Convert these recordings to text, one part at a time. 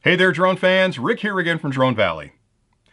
Hey there drone fans, Rick here again from Drone Valley.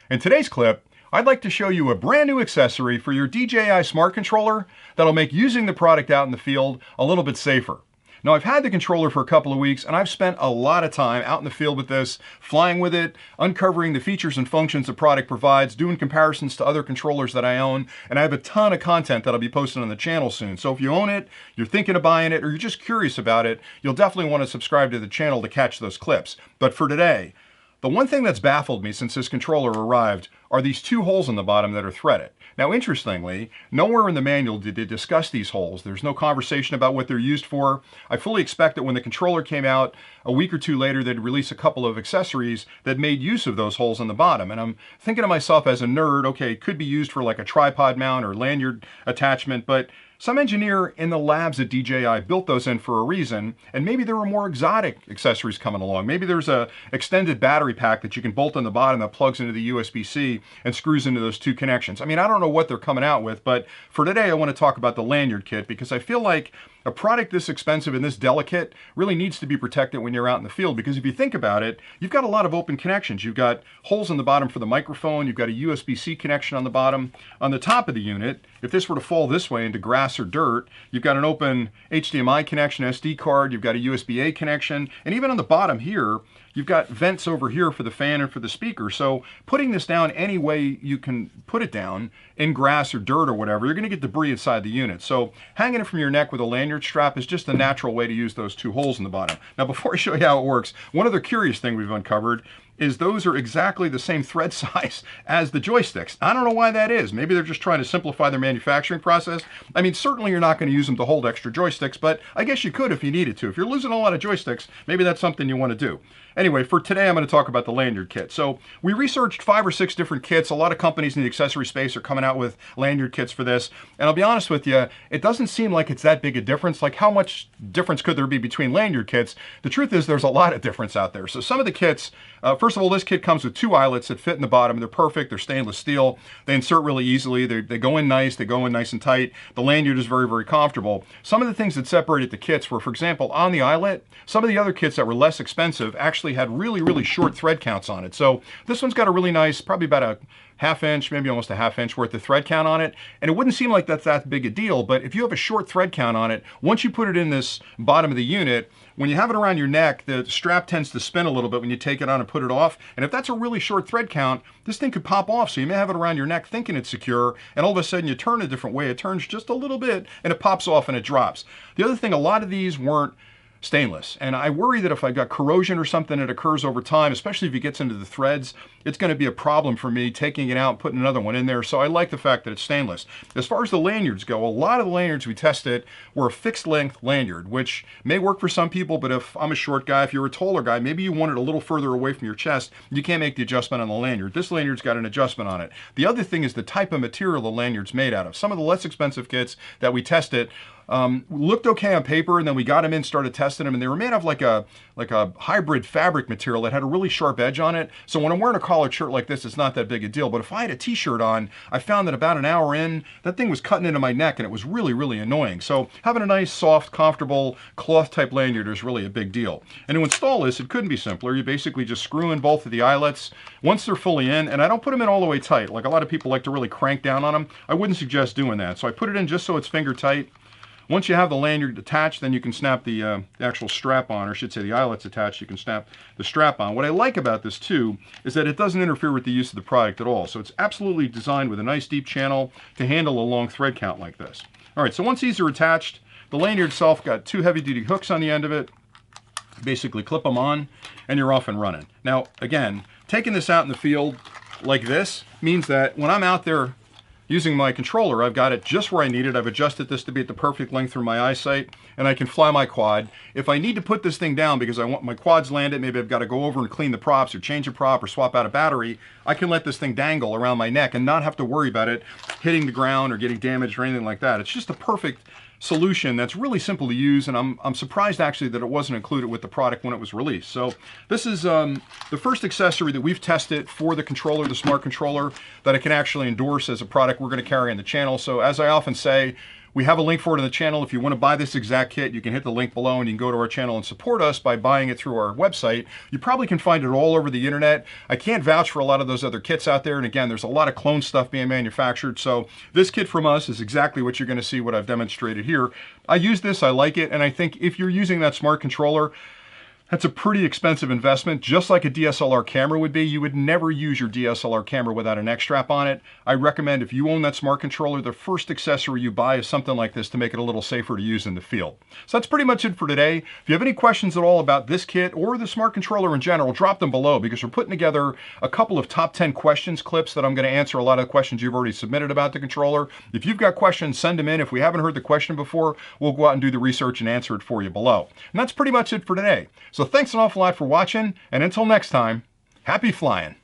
In today's clip, I'd like to show you a brand new accessory for your DJI smart controller that'll make using the product out in the field a little bit safer. Now I've had the controller for a couple of weeks and I've spent a lot of time out in the field with this, flying with it, uncovering the features and functions the product provides, doing comparisons to other controllers that I own, and I have a ton of content that I'll be posting on the channel soon. So if you own it, you're thinking of buying it, or you're just curious about it, you'll definitely want to subscribe to the channel to catch those clips. But for today, the one thing that's baffled me since this controller arrived are these two holes in the bottom that are threaded. Now, interestingly, nowhere in the manual did they discuss these holes. There's no conversation about what they're used for. I fully expect that when the controller came out a week or two later, they'd release a couple of accessories that made use of those holes in the bottom. And I'm thinking to myself as a nerd, okay, it could be used for like a tripod mount or lanyard attachment, but some engineer in the labs at DJI built those in for a reason, and maybe there were more exotic accessories coming along. Maybe there's a extended battery pack that you can bolt on the bottom that plugs into the USB-C and screws into those two connections. I mean, I don't know what they're coming out with, but for today I want to talk about the lanyard kit because I feel like a product this expensive and this delicate really needs to be protected when you're out in the field, because if you think about it, you've got a lot of open connections. You've got holes in the bottom for the microphone, you've got a USB-C connection on the bottom. On the top of the unit, if this were to fall this way into grass or dirt, you've got an open HDMI connection, SD card, you've got a USB-A connection, and even on the bottom here, you've got vents over here for the fan and for the speaker. So putting this down any way you can put it down, in grass or dirt or whatever, you're going to get debris inside the unit. So hanging it from your neck with a lanyard strap is just a natural way to use those two holes in the bottom. Now before I show you how it works, one other curious thing we've uncovered is those are exactly the same thread size as the joysticks. I don't know why that is. Maybe they're just trying to simplify their manufacturing process. I mean, certainly you're not going to use them to hold extra joysticks, but I guess you could if you needed to. If you're losing a lot of joysticks, maybe that's something you want to do. Anyway, for today, I'm going to talk about the lanyard kit. So we researched 5 or 6 different kits. A lot of companies in the accessory space are coming out with lanyard kits for this. And I'll be honest with you, it doesn't seem like it's that big a difference. Like, how much difference could there be between lanyard kits? The truth is there's a lot of difference out there. So some of the kits, first of all, this kit comes with 2 eyelets that fit in the bottom. They're perfect. They're stainless steel. They insert really easily. They go in nice. They go in nice and tight. The lanyard is very, very comfortable. Some of the things that separated the kits were, for example, on the eyelet, some of the other kits that were less expensive actually had really, really short thread counts on it. So this one's got a really nice, probably about a ½ inch, maybe almost a ½ inch worth of thread count on it. And it wouldn't seem like that's that big a deal, but if you have a short thread count on it, once you put it in this bottom of the unit, when you have it around your neck, the strap tends to spin a little bit when you take it on and put it off. And if that's a really short thread count, this thing could pop off. So you may have it around your neck thinking it's secure, and all of a sudden you turn a different way. It turns just a little bit and it pops off and it drops. The other thing, a lot of these weren't stainless, and I worry that if I've got corrosion or something that occurs over time, especially if it gets into the threads, it's going to be a problem for me taking it out and putting another one in there. So I like the fact that it's stainless. As far as the lanyards go, a lot of the lanyards we tested were a fixed length lanyard, which may work for some people, but if I'm a short guy, if you're a taller guy, maybe you want it a little further away from your chest, you can't make the adjustment on the lanyard. This lanyard's got an adjustment on it. The other thing is the type of material the lanyard's made out of. Some of the less expensive kits that we tested looked okay on paper, and then we got them in, started testing them, and they were made of like a hybrid fabric material that had a really sharp edge on it. So when I'm wearing a collared shirt like this, it's not that big a deal. But if I had a t-shirt on, I found that about an hour in, that thing was cutting into my neck, and it was really, really annoying. So having a nice, soft, comfortable cloth type lanyard is really a big deal. And to install this, it couldn't be simpler. You basically just screw in both of the eyelets once they're fully in, and I don't put them in all the way tight. Like a lot of people like to really crank down on them. I wouldn't suggest doing that. So I put it in just so it's finger tight. Once you have the lanyard attached, then you can snap the actual strap on, or I should say the eyelets attached, you can snap the strap on. What I like about this too is that it doesn't interfere with the use of the product at all. So it's absolutely designed with a nice deep channel to handle a long thread count like this. All right, so once these are attached, the lanyard itself got 2 heavy-duty hooks on the end of it. Basically clip them on and you're off and running. Now, again, taking this out in the field like this means that when I'm out there using my controller, I've got it just where I need it. I've adjusted this to be at the perfect length for my eyesight, and I can fly my quad. If I need to put this thing down because I want my quads landed, maybe I've got to go over and clean the props or change a prop or swap out a battery, I can let this thing dangle around my neck and not have to worry about it hitting the ground or getting damaged or anything like that. It's just a perfect solution that's really simple to use, and I'm surprised actually that it wasn't included with the product when it was released. So this is the first accessory that we've tested for the controller, the smart controller, that I can actually endorse as a product we're going to carry on the channel. So as I often say, We have a link for it in the channel. If you want to buy this exact kit, you can hit the link below and you can go to our channel and support us by buying it through our website. You probably can find it all over the internet. I can't vouch for a lot of those other kits out there. And again, there's a lot of clone stuff being manufactured. So this kit from us is exactly what you're going to see, what I've demonstrated here. I use this, I like it. And I think if you're using that smart controller, that's a pretty expensive investment, just like a DSLR camera would be. You would never use your DSLR camera without an X strap on it. I recommend if you own that smart controller, the first accessory you buy is something like this to make it a little safer to use in the field. So that's pretty much it for today. If you have any questions at all about this kit or the smart controller in general, drop them below, because we're putting together a couple of top 10 questions clips that I'm going to answer a lot of the questions you've already submitted about the controller. If you've got questions, send them in. If we haven't heard the question before, we'll go out and do the research and answer it for you below. And that's pretty much it for today. So thanks an awful lot for watching, and until next time, happy flying.